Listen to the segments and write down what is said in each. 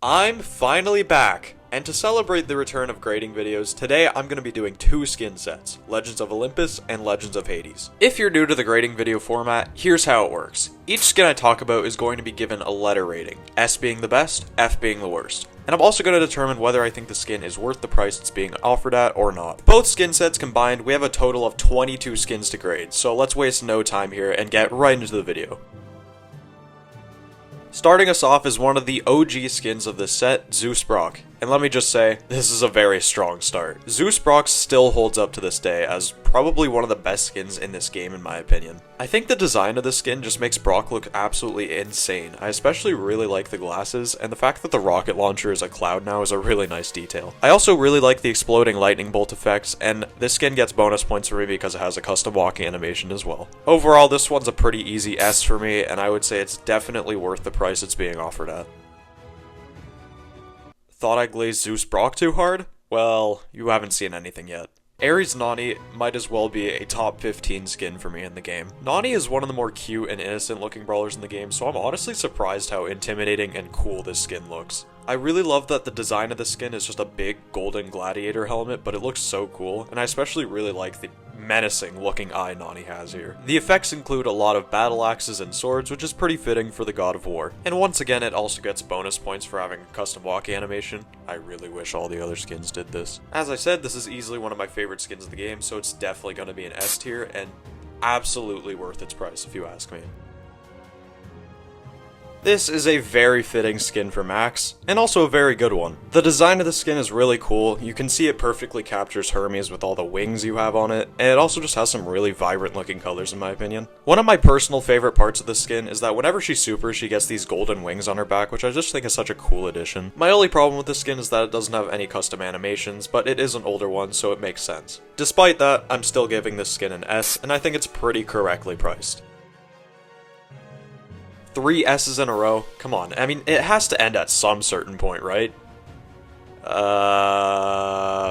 I'm finally back, and to celebrate the return of grading videos, today I'm going to be doing two skin sets, Legends of Olympus and Legends of Hades. If you're new to the grading video format, here's how it works. Each skin I talk about is going to be given a letter rating, S being the best, F being the worst. And I'm also going to determine whether I think the skin is worth the price it's being offered at or not. Both skin sets combined, we have a total of 22 skins to grade, so let's waste no time here and get right into the video. Starting us off is one of the OG skins of this set, Zeus Brock. And let me just say, this is a very strong start. Zeus Brock still holds up to this day as probably one of the best skins in this game in my opinion. I think the design of the skin just makes Brock look absolutely insane. I especially really like the glasses, and the fact that the rocket launcher is a cloud now is a really nice detail. I also really like the exploding lightning bolt effects, and this skin gets bonus points for me because it has a custom walking animation as well. Overall, this one's a pretty easy S for me, and I would say it's definitely worth the price it's being offered at. Thought I glazed Zeus Brock too hard? Well, you haven't seen anything yet. Ares Nani might as well be a top 15 skin for me in the game. Nani is one of the more cute and innocent looking brawlers in the game, so I'm honestly surprised how intimidating and cool this skin looks. I really love that the design of the skin is just a big golden gladiator helmet, but it looks so cool, and I especially really like the menacing looking eye Nani has here. The effects include a lot of battle axes and swords, which is pretty fitting for the God of War. And once again, it also gets bonus points for having a custom walking animation. I really wish all the other skins did this. As I said, this is easily one of my favorite skins of the game, so it's definitely going to be an S tier, and absolutely worth its price if you ask me. This is a very fitting skin for Max, and also a very good one. The design of the skin is really cool. You can see it perfectly captures Hermes with all the wings you have on it, and it also just has some really vibrant looking colors in my opinion. One of my personal favorite parts of the skin is that whenever she supers, she gets these golden wings on her back, which I just think is such a cool addition. My only problem with the skin is that it doesn't have any custom animations, but it is an older one, so it makes sense. Despite that, I'm still giving this skin an S, and I think it's pretty correctly priced. 3 S's in a row? Come on, I mean, it has to end at some certain point, right?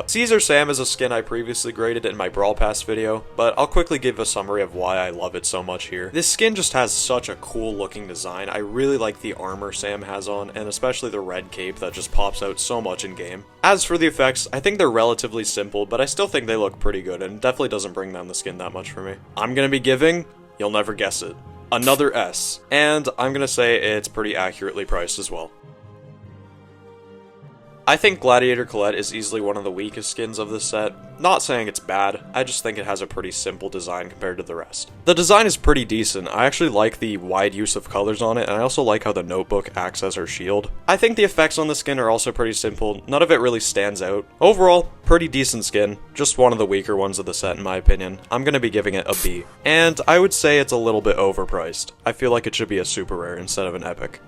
Caesar Sam is a skin I previously graded in my Brawl Pass video, but I'll quickly give a summary of why I love it so much here. This skin just has such a cool looking design. I really like the armor Sam has on, and especially the red cape that just pops out so much in game. As for the effects, I think they're relatively simple, but I still think they look pretty good, and definitely doesn't bring down the skin that much for me. I'm gonna be giving, you'll never guess it, another S, and I'm gonna say it's pretty accurately priced as well. I think Gladiator Colette is easily one of the weakest skins of this set. Not saying it's bad, I just think it has a pretty simple design compared to the rest. The design is pretty decent. I actually like the wide use of colors on it, and I also like how the notebook acts as her shield. I think the effects on the skin are also pretty simple. None of it really stands out. Overall, pretty decent skin, just one of the weaker ones of the set in my opinion. I'm gonna be giving it a B. And I would say it's a little bit overpriced. I feel like it should be a super rare instead of an epic.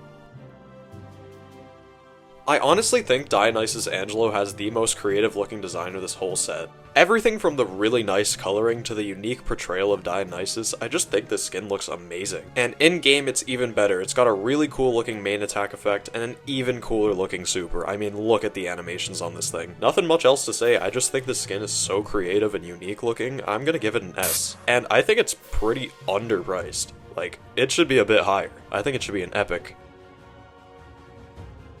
I honestly think Dionysus Angelo has the most creative looking design of this whole set. Everything from the really nice coloring to the unique portrayal of Dionysus, I just think this skin looks amazing. And in-game it's even better. It's got a really cool looking main attack effect and an even cooler looking super. I mean, look at the animations on this thing. Nothing much else to say, I just think this skin is so creative and unique looking, I'm gonna give it an S. And I think it's pretty underpriced. Like, it should be a bit higher. I think it should be an epic.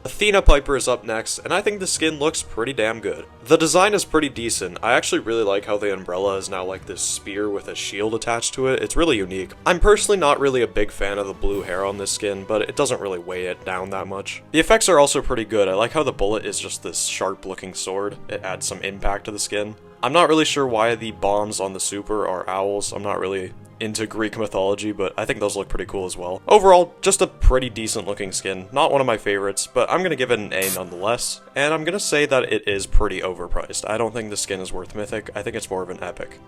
Athena Piper is up next, and I think the skin looks pretty damn good. The design is pretty decent. I actually really like how the umbrella is now like this spear with a shield attached to it. It's really unique. I'm personally not really a big fan of the blue hair on this skin, but it doesn't really weigh it down that much. The effects are also pretty good. I like how the bullet is just this sharp looking sword. It adds some impact to the skin. I'm not really sure why the bombs on the super are owls. I'm not really into Greek mythology, but I think those look pretty cool as well. Overall, just a pretty decent looking skin. Not one of my favorites, but I'm gonna give it an A nonetheless, and I'm gonna say that it is pretty overpriced. I don't think the skin is worth Mythic, I think it's more of an epic.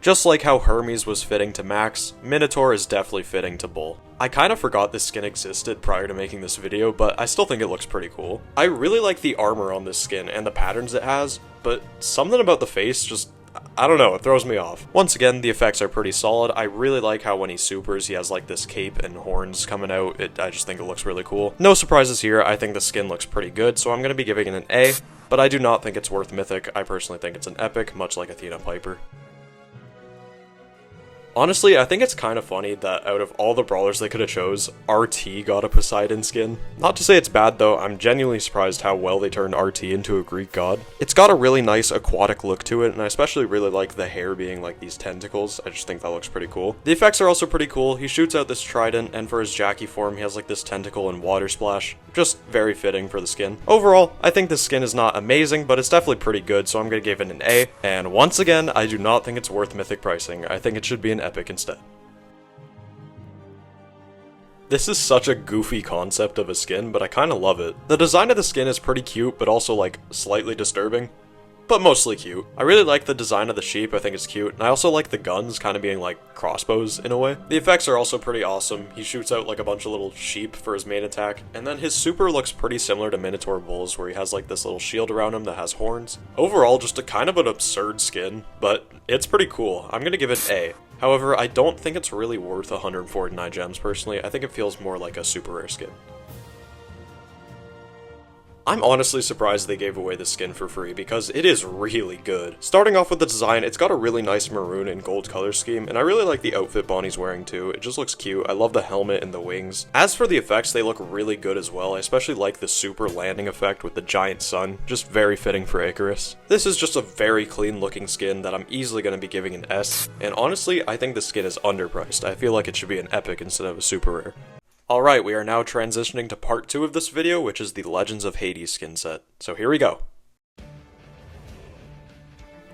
Just like how Hermes was fitting to Max, Minotaur is definitely fitting to Bull. I kind of forgot this skin existed prior to making this video, but I still think it looks pretty cool. I really like the armor on this skin and the patterns it has, but something about the face just, I don't know, it throws me off. Once again, the effects are pretty solid. I really like how when he supers, he has like this cape and horns coming out. I just think it looks really cool. No surprises here, I think the skin looks pretty good, so I'm going to be giving it an A, but I do not think it's worth Mythic. I personally think it's an epic, much like Athena Piper. Honestly, I think it's kind of funny that out of all the brawlers they could have chose, RT got a Poseidon skin. Not to say it's bad though, I'm genuinely surprised how well they turned RT into a Greek god. It's got a really nice aquatic look to it, and I especially really like the hair being like these tentacles. I just think that looks pretty cool. The effects are also pretty cool. He shoots out this trident, and for his Jackie form, he has like this tentacle and water splash. Just very fitting for the skin. Overall, I think this skin is not amazing, but it's definitely pretty good, so I'm gonna give it an A. And once again, I do not think it's worth mythic pricing. I think it should be an epic instead. This is such a goofy concept of a skin, but I kinda love it. The design of the skin is pretty cute, but also like slightly disturbing. But mostly cute. I really like the design of the sheep, I think it's cute, and I also like the guns kind of being like crossbows in a way. The effects are also pretty awesome. He shoots out like a bunch of little sheep for his main attack, and then his super looks pretty similar to Minotaur Bulls, where he has like this little shield around him that has horns. Overall, just a kind of an absurd skin, but it's pretty cool. I'm gonna give it A. However, I don't think it's really worth 149 gems personally. I think it feels more like a super rare skin. I'm honestly surprised they gave away this skin for free because it is really good. Starting off with the design, it's got a really nice maroon and gold color scheme, and I really like the outfit Bonnie's wearing too. It just looks cute. I love the helmet and the wings. As for the effects, they look really good as well. I especially like the super landing effect with the giant sun, just very fitting for Icarus. This is just a very clean looking skin that I'm easily going to be giving an S, and honestly, I think the skin is underpriced. I feel like it should be an epic instead of a super rare. Alright, we are now transitioning to part 2 of this video, which is the Legends of Hades skin set. So here we go.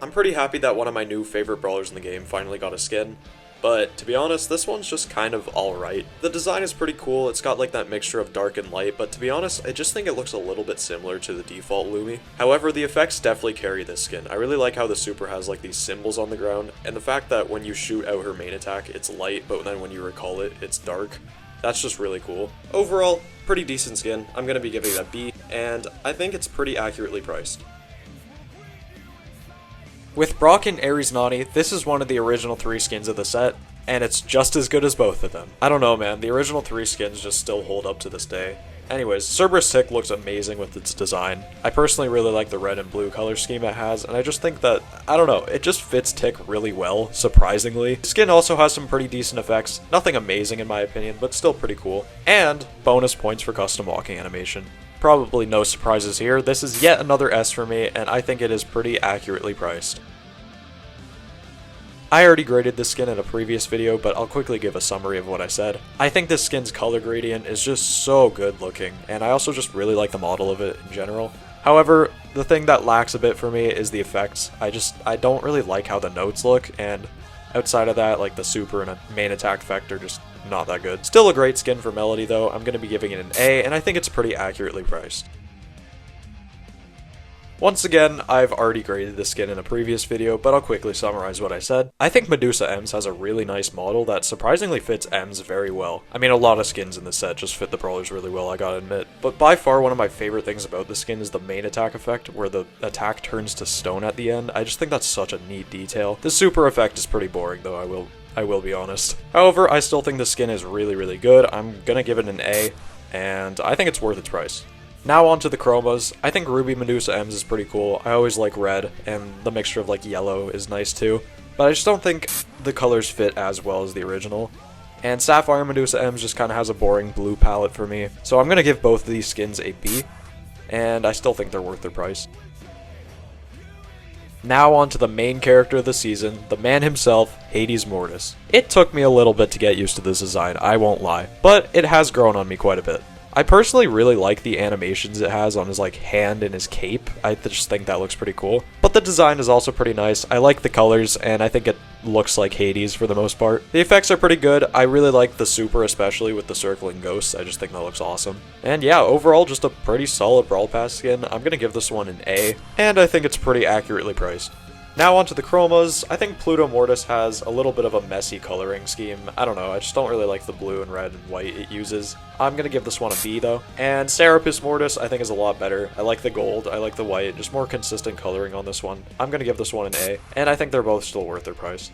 I'm pretty happy that one of my new favorite brawlers in the game finally got a skin, but to be honest, this one's just kind of alright. The design is pretty cool, it's got like that mixture of dark and light, but to be honest, I just think it looks a little bit similar to the default Lumi. However, the effects definitely carry this skin. I really like how the super has like these symbols on the ground, and the fact that when you shoot out her main attack, it's light, but then when you recall it, it's dark. That's just really cool. Overall, pretty decent skin. I'm going to be giving it a B, and I think it's pretty accurately priced. With Brock and Ares Nani, this is one of the original 3 skins of the set, and it's just as good as both of them. I don't know, man, the original 3 skins just still hold up to this day. Anyways, Cerberus Tick looks amazing with its design. I personally really like the red and blue color scheme it has, and I just think that, I don't know, it just fits Tick really well, surprisingly. The skin also has some pretty decent effects, nothing amazing in my opinion, but still pretty cool. And bonus points for custom walking animation. Probably no surprises here, this is yet another S for me, and I think it is pretty accurately priced. I already graded this skin in a previous video, but I'll quickly give a summary of what I said. I think this skin's color gradient is just so good looking, and I also just really like the model of it in general. However, the thing that lacks a bit for me is the effects. I don't really like how the notes look, and outside of that, like the super and a main attack effect are just not that good. Still a great skin for Melody though, I'm going to be giving it an A, and I think it's pretty accurately priced. Once again, I've already graded this skin in a previous video, but I'll quickly summarize what I said. I think Medusa Ems has a really nice model that surprisingly fits Ems very well. I mean, a lot of skins in this set just fit the brawlers really well, I gotta admit. But by far one of my favorite things about the skin is the main attack effect, where the attack turns to stone at the end. I just think that's such a neat detail. The super effect is pretty boring though, I will be honest. However, I still think the skin is really good. I'm gonna give it an A, and I think it's worth its price. Now on to the chromas. I think Ruby Medusa Ems is pretty cool. I always like red, and the mixture of like yellow is nice too. But I just don't think the colors fit as well as the original. And Sapphire Medusa Ems just kind of has a boring blue palette for me. So I'm going to give both of these skins a B, and I still think they're worth their price. Now on to the main character of the season, the man himself, Hades Mortis. It took me a little bit to get used to this design, I won't lie, but it has grown on me quite a bit. I personally really like the animations it has on his like hand and his cape. I just think that looks pretty cool. But the design is also pretty nice. I like the colors, and I think it looks like Hades for the most part. The effects are pretty good. I really like the super, especially with the circling ghosts. I just think that looks awesome. And yeah, overall just a pretty solid Brawl Pass skin. I'm gonna give this one an A, and I think it's pretty accurately priced. Now onto the chromas. I think Pluto Mortis has a little bit of a messy coloring scheme. I don't know, I just don't really like the blue and red and white it uses. I'm gonna give this one a B though. And Serapis Mortis I think is a lot better. I like the gold, I like the white, just more consistent coloring on this one. I'm gonna give this one an A, and I think they're both still worth their price.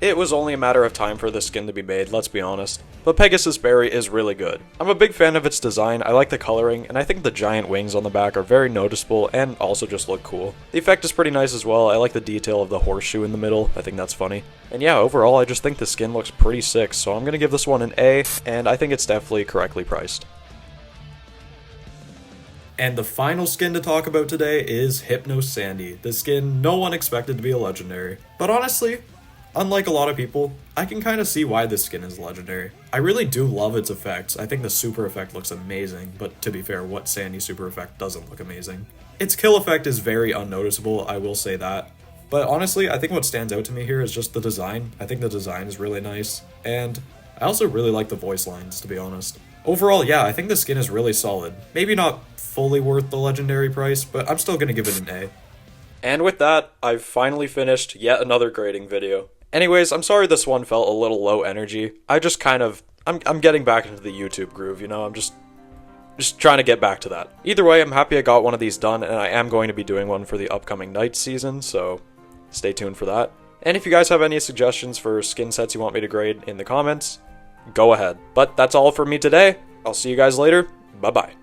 It was only a matter of time for this skin to be made, let's be honest. But Pegasus Berry is really good. I'm a big fan of its design, I like the coloring, and I think the giant wings on the back are very noticeable and also just look cool. The effect is pretty nice as well, I like the detail of the horseshoe in the middle, I think that's funny. And yeah, overall I just think the skin looks pretty sick, so I'm gonna give this one an A, and I think it's definitely correctly priced. And the final skin to talk about today is Hypno Sandy, the skin no one expected to be a legendary. But honestly, unlike a lot of people, I can kind of see why this skin is legendary. I really do love its effects. I think the super effect looks amazing, but to be fair, what Sandy super effect doesn't look amazing? Its kill effect is very unnoticeable, I will say that. But honestly, I think what stands out to me here is just the design. I think the design is really nice, and I also really like the voice lines, to be honest. Overall, yeah, I think the skin is really solid. Maybe not fully worth the legendary price, but I'm still gonna give it an A. And with that, I've finally finished yet another grading video. Anyways, I'm sorry this one felt a little low energy. I just kind of, I'm getting back into the YouTube groove, you know, I'm just trying to get back to that. Either way, I'm happy I got one of these done, and I am going to be doing one for the upcoming night season, so stay tuned for that. And if you guys have any suggestions for skin sets you want me to grade in the comments, go ahead. But that's all for me today. I'll see you guys later. Bye-bye.